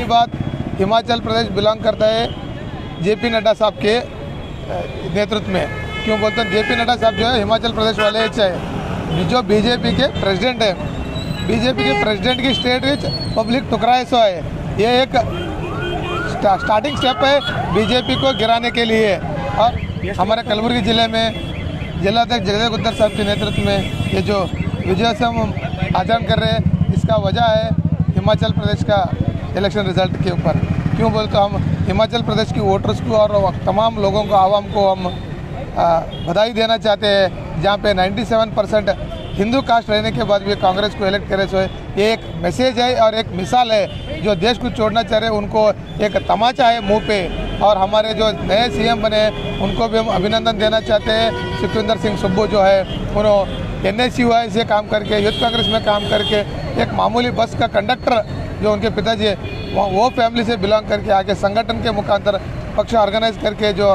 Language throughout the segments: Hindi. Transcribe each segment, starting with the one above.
बात हिमाचल प्रदेश बिलोंग करता है जेपी नड्डा साहब के नेतृत्व में। क्यों बोलते हैं? जेपी नड्डा साहब जो है हिमाचल प्रदेश वाले है, जो बीजेपी के प्रेसिडेंट है। बीजेपी के प्रेसिडेंट की स्टेट विच पब्लिक टुकराए सो है। ये एक स्टार्टिंग स्टेप है बीजेपी को गिराने के लिए। और हमारे कलबुर्गी जिले में जिलाध्यक्ष जगदेव गुद्दर साहब के नेतृत्व में ये जो विजय से हम आचरण कर रहे हैं, इसका वजह है हिमाचल प्रदेश का इलेक्शन रिजल्ट के ऊपर। क्यों बोले तो हम हिमाचल प्रदेश की वोटर्स को और तमाम लोगों को, आवाम को हम बधाई देना चाहते हैं, जहाँ पे 97% हिंदू कास्ट रहने के बाद भी कांग्रेस को इलेक्ट करे। सो ये एक मैसेज है और एक मिसाल है। जो देश को छोड़ना चाह रहे उनको एक तमाचा है मुंह पे। और हमारे जो नए सीएम बने उनको भी हम अभिनंदन देना चाहते हैं। सुखविंदर सिंह सुब्बू जो है, उन्होंने NSUI से काम करके, यूथ कांग्रेस में काम करके, एक मामूली बस का कंडक्टर जो उनके पिताजी है वो फैमिली से बिलोंग करके आके संगठन के मुखांतर पक्ष ऑर्गेनाइज करके जो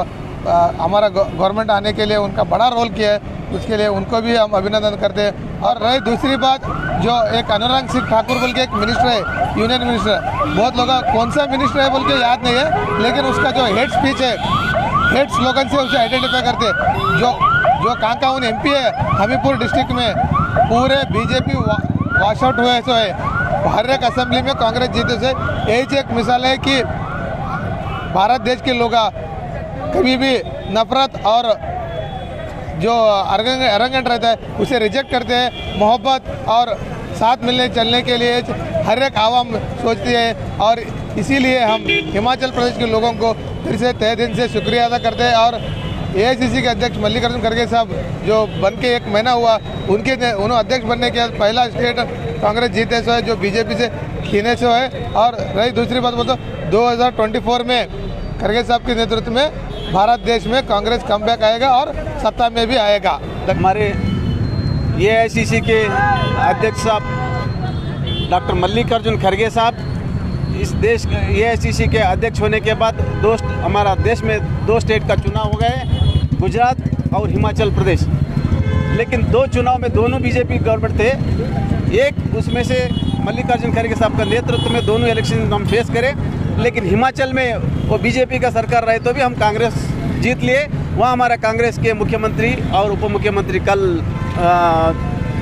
हमारा गवर्नमेंट आने के लिए उनका बड़ा रोल किया है, उसके लिए उनको भी हम अभिनंदन करते हैं। और रही दूसरी बात, जो एक अनुराग सिंह ठाकुर बोल के एक मिनिस्टर है, यूनियन मिनिस्टर, बहुत लोग कौन सा मिनिस्टर है बोल के याद नहीं है, लेकिन उसका जो हेड स्पीच है, हेड स्लोगन से उसे आइडेंटिफाई करते हैं। जो कांकाउन MP है हमीरपुर डिस्ट्रिक्ट में, पूरे बीजेपी वॉश आउट हुए सो है। हर एक असेंबली में कांग्रेस जीते से यही एक मिसाल है कि भारत देश के लोग कभी भी नफरत और जो अरंगेट रहता है उसे रिजेक्ट करते हैं। मोहब्बत और साथ मिलने चलने के लिए हर एक आवाम सोचती है। और इसीलिए हम हिमाचल प्रदेश के लोगों को फिर से तहे दिन से शुक्रिया अदा करते हैं। और AICC के अध्यक्ष मल्लिकार्जुन खड़गे साहब जो बन के 1 महीना हुआ, उन्होंने अध्यक्ष बनने के बाद पहला स्टेट कांग्रेस जीते सो है जो बीजेपी से खीने से है। और रही दूसरी बात बोलते 2024 में खड़गे साहब के नेतृत्व में भारत देश में कांग्रेस कमबैक आएगा और सत्ता में भी आएगा। हमारे AICC के अध्यक्ष साहब डॉक्टर मल्लिकार्जुन खड़गे साहब इस देश AICC के अध्यक्ष होने के बाद हमारा देश में 2 स्टेट का चुनाव हो गए, गुजरात और हिमाचल प्रदेश। लेकिन 2 चुनाव में दोनों बीजेपी गवर्नमेंट थे। एक उसमें से मल्लिकार्जुन खड़गे साहब का नेतृत्व में दोनों इलेक्शन हम फेस करें, लेकिन हिमाचल में वो बीजेपी का सरकार रहे तो भी हम कांग्रेस जीत लिए। वहाँ हमारा कांग्रेस के मुख्यमंत्री और उप मुख्यमंत्री कल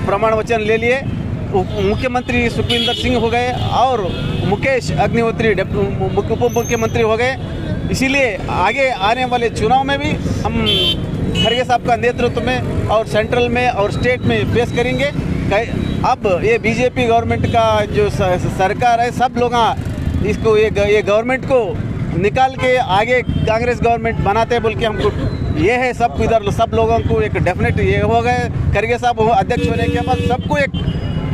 प्रमाण वचन ले लिए। मुख्यमंत्री सुखविंदर सिंह हो गए और मुकेश अग्निहोत्री उप मुख्यमंत्री हो गए। इसीलिए आगे आने वाले चुनाव में भी हम खड़गे साहब का नेतृत्व में और सेंट्रल में और स्टेट में पेश करेंगे। अब ये बीजेपी गवर्नमेंट का जो सरकार है, सब लोग इसको ये गवर्नमेंट को निकाल के आगे कांग्रेस गवर्नमेंट बनाते बोल के हमको ये है। सब इधर सब लोगों को एक डेफिनेट ये हो गए, खड़गे साहब अध्यक्ष होने के बाद सबको एक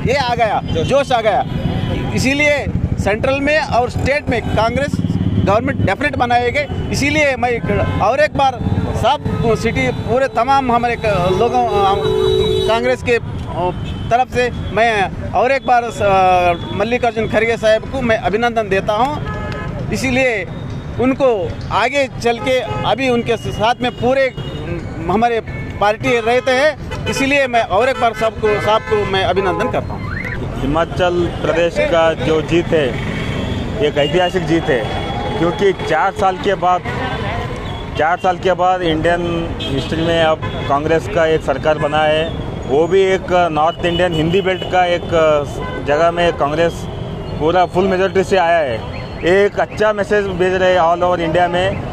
ये आ गया, जोश आ गया। इसीलिए सेंट्रल में और स्टेट में कांग्रेस गवर्नमेंट डेफिनेट बनाएंगे। इसीलिए मैं और एक बार सब सिटी पूरे तमाम हमारे लोगों कांग्रेस के तरफ से मैं और एक बार मल्लिकार्जुन खड़गे साहब को मैं अभिनंदन देता हूं। इसीलिए उनको आगे चल के अभी उनके साथ में पूरे हमारे पार्टी रहते हैं। इसीलिए मैं और एक बार साहब को मैं अभिनंदन करता हूं। हिमाचल प्रदेश का जो जीत है एक ऐतिहासिक जीत है, क्योंकि 4 साल के बाद इंडियन हिस्ट्री में अब कांग्रेस का एक सरकार बना है, वो भी एक नॉर्थ इंडियन हिंदी बेल्ट का एक जगह में कांग्रेस पूरा फुल मेजॉरिटी से आया है। एक अच्छा मैसेज भेज रहे हैं ऑल ओवर इंडिया में